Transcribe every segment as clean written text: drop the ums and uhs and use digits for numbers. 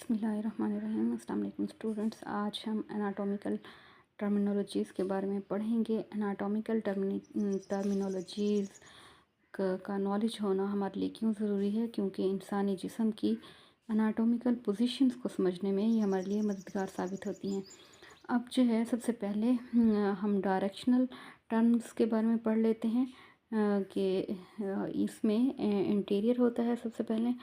बिस्मिल्लाहिर्रहमानिर्रहीम। अस्सलाम वालेकुम स्टूडेंट्स, आज हम एनाटॉमिकल टर्मिनोलॉजीज़ के बारे में पढ़ेंगे। एनाटॉमिकल टर्मिनोलॉजीज़ का नॉलेज होना हमारे लिए क्यों ज़रूरी है, क्योंकि इंसानी जिस्म की एनाटॉमिकल पोजीशंस को समझने में ये हमारे लिए मददगार साबित होती हैं। अब जो है सबसे पहले हम डायरेक्शनल टर्म्स के बारे में पढ़ लेते हैं कि इसमें इंटीरियर होता है। सबसे पहले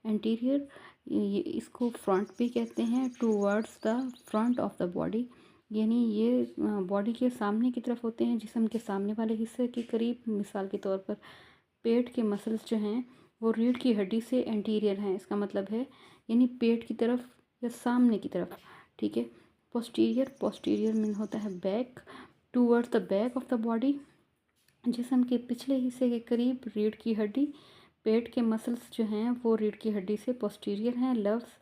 इंटीरियर, ये इसको फ्रंट भी कहते हैं, towards the front of the body, यानी ये बॉडी के सामने की तरफ होते हैं, जिस्म के सामने वाले हिस्से के करीब। मिसाल के तौर पर पेट के मसल्स जो हैं वो रीढ़ की हड्डी से एंटीरियर हैं, इसका मतलब है यानी पेट की तरफ या सामने की तरफ। ठीक है। पोस्टीरियर मीन होता है back, towards the back of the body, जिस्म के पिछले हिस्से के करीब रीढ़ की हड्डी। पेट के मसल्स जो हैं वो रीढ़ की हड्डी से पोस्टीरियर हैं। लव्स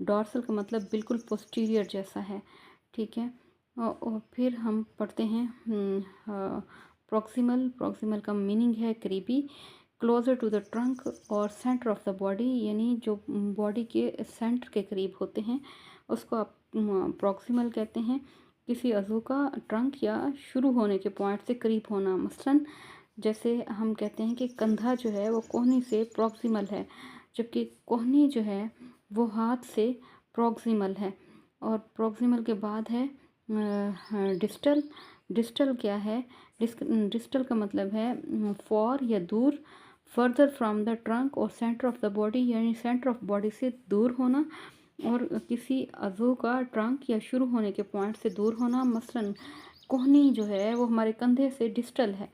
डॉर्सल का मतलब बिल्कुल पोस्टीरियर जैसा है। ठीक है। और फिर हम पढ़ते हैं प्रॉक्सिमल का मीनिंग है करीबी, क्लोजर टू द ट्रंक और सेंटर ऑफ द बॉडी, यानी जो बॉडी के सेंटर के करीब होते हैं उसको आप प्रॉक्सिमल कहते हैं। किसी अज़ू का ट्रंक या शुरू होने के पॉइंट से करीब होना, मसलन जैसे हम कहते हैं कि कंधा जो है वो कोहनी से प्रॉक्सिमल है, जबकि कोहनी जो है वो हाथ से प्रॉक्सिमल है। और प्रॉक्सिमल के बाद है डिस्टल। डिस्टल क्या है? डिस्टल का मतलब है फॉर या दूर, फर्दर फ्रॉम द ट्रंक और सेंटर ऑफ द बॉडी, यानी सेंटर ऑफ बॉडी से दूर होना और किसी अज़ू का ट्रंक या शुरू होने के पॉइंट से दूर होना। मसलन कोहनी जो है वो हमारे कंधे से डिस्टल है।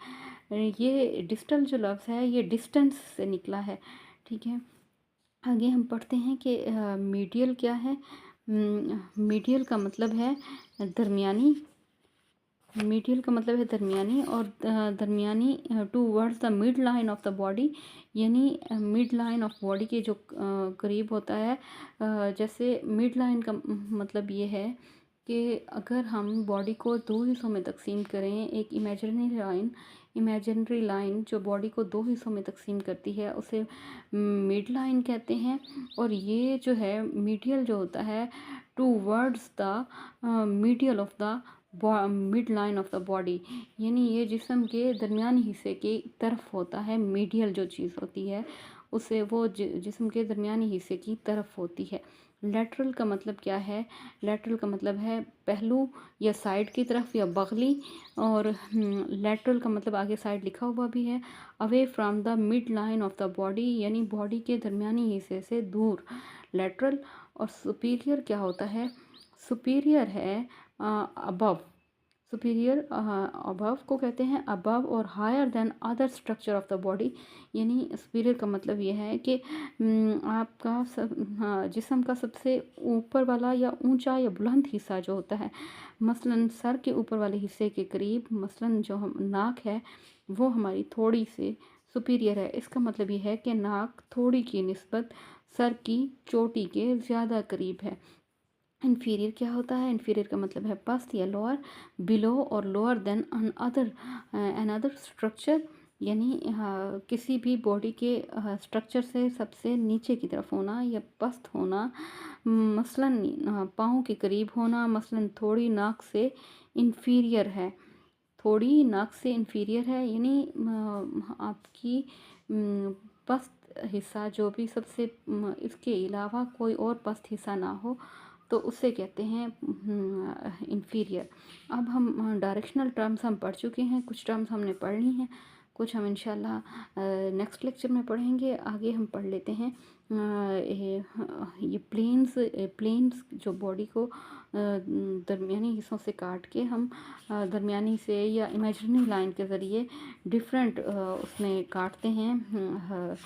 ये डिस्टल जो लफ्ज़ है ये डिस्टेंस से निकला है। ठीक है। आगे हम पढ़ते हैं कि मीडियल क्या है। मीडियल का मतलब है दरमियानी। मीडियल का मतलब है दरमियानी, और दरमियानी towards the mid line of the body, यानी मिड लाइन ऑफ बॉडी के जो करीब होता है। जैसे मिड लाइन का मतलब ये है कि अगर हम बॉडी को दो हिस्सों में तकसीम करें, एक इमेजिनरी लाइन जो बॉडी को दो हिस्सों में तकसीम करती है उसे मिड लाइन कहते हैं। और ये जो है मीडियल जो होता है towards the medial of the mid line of the body, यानी ये जिस्म के दरमियानी हिस्से की तरफ होता है। मीडियल जो चीज़ होती है उसे वो जिस्म के दरमियानी हिस्से की तरफ होती है। लेटरल का मतलब क्या है? लेटरल का मतलब है पहलू या साइड की तरफ या बगली, और लेटरल का मतलब आगे साइड लिखा हुआ भी है। Away from the mid line of the body, यानी बॉडी के दरमियानी हिस्से से दूर, लेटरल। और सुपीरियर क्या होता है? सुपीरियर है अबव। सुपीरियर अबव को कहते हैं अबव और higher than other structure of the body, यानी सुपीरियर का मतलब ये है कि आपका जिस्म का सबसे ऊपर वाला या ऊंचा या बुलंद हिस्सा जो होता है, मसलन सर के ऊपर वाले हिस्से के करीब, मसलन जो हम नाक है वो हमारी थोड़ी से सुपीरियर है। इसका मतलब ये है कि नाक थोड़ी की निस्बत सर की चोटी के ज़्यादा करीब है। इन्फीरियर क्या होता है? इन्फीरियर का मतलब है पस्त या लोअर, बिलो और लोअर देन अनदर स्ट्रक्चर, यानी किसी भी बॉडी के स्ट्रक्चर से सबसे नीचे की तरफ होना या पस्त होना। मसलन पाँव के करीब होना, मसलन थोड़ी नाक से इन्फीरियर है, थोड़ी नाक से इन्फीरियर है, यानी आपकी पस्त हिस्सा जो भी सबसे इसके अलावा कोई और पस्त हिस्सा ना हो तो उसे कहते हैं इन्फीरियर। अब हम डायरेक्शनल टर्म्स हम पढ़ चुके हैं, कुछ टर्म्स हमने पढ़नी हैं, कुछ हम इंशाल्लाह नेक्स्ट लेक्चर में पढ़ेंगे। आगे हम पढ़ लेते हैं ये प्लेन्स जो बॉडी को दरमियानी हिस्सों से काट के हम दरमियानी से या इमेजिनरी लाइन के ज़रिए डिफरेंट उसमें काटते हैं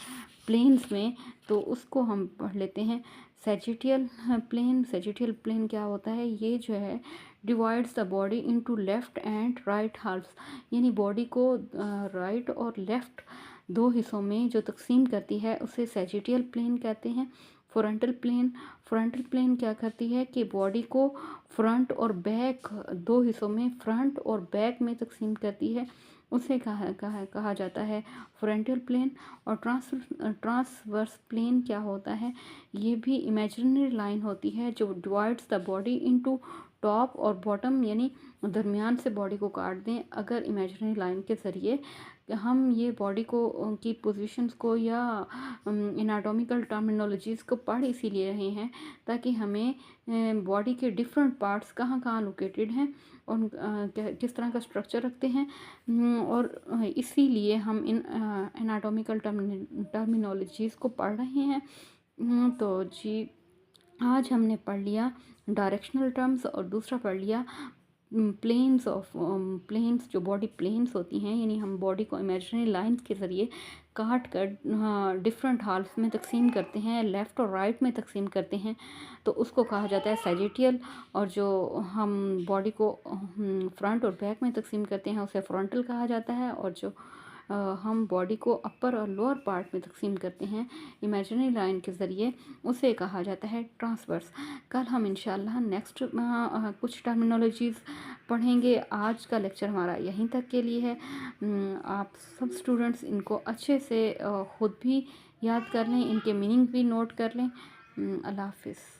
प्लेन्स में, तो उसको हम पढ़ लेते हैं। सैजिटियल प्लेन क्या होता है? ये जो है divides the body into left and right halves, यानी बॉडी को राइट और लेफ़्ट दो हिस्सों में जो तकसीम करती है उसे सैजिटियल प्लेन कहते हैं। फ्रंटल प्लेन क्या करती है कि बॉडी को फ्रंट और बैक दो हिस्सों में, फ्रंट और बैक में तकसीम करती है उसे कहा जाता है फ्रंटल प्लेन। और ट्रांसवर्स प्लेन क्या होता है? ये भी इमेजिनरी लाइन होती है जो divides the body into top और बॉटम, यानी दरमियान से बॉडी को काट दें। अगर इमेजिनरी लाइन के ज़रिए हम ये बॉडी को की पोजीशंस को या एनाटॉमिकल टर्मिनोलॉजीज़ को पढ़ इसीलिए रहे हैं ताकि हमें बॉडी के डिफरेंट पार्ट्स कहाँ कहाँ लोकेटेड हैं और किस तरह का स्ट्रक्चर रखते हैं, और इसीलिए हम इन एनाटॉमिकल टर्मिनोलॉजीज़ को पढ़ रहे हैं। तो जी, आज हमने पढ़ लिया डायरेक्शनल टर्म्स और दूसरा पढ़ लिया प्लेन्स, जो बॉडी प्लेन्स होती हैं, यानी हम बॉडी को इमेजिनरी लाइंस के ज़रिए काट कर डिफरेंट हाल्फ में तकसीम करते हैं, लेफ़्ट और राइट में तकसीम करते हैं, तो उसको कहा जाता है सैजिटियल। और जो हम बॉडी को फ्रंट और बैक में तकसीम करते हैं उसे फ्रंटल कहा जाता है। और जो हम बॉडी को अपर और लोअर पार्ट में तकसीम करते हैं इमेजिनरी लाइन के ज़रिए, उसे कहा जाता है ट्रांसवर्स। कल हम इंशाल्लाह नेक्स्ट कुछ टर्मिनोलॉजीज़ पढ़ेंगे। आज का लेक्चर हमारा यहीं तक के लिए है। आप सब स्टूडेंट्स इनको अच्छे से ख़ुद भी याद कर लें, इनके मीनिंग भी नोट कर लें। अल्लाह हाफ़िज़।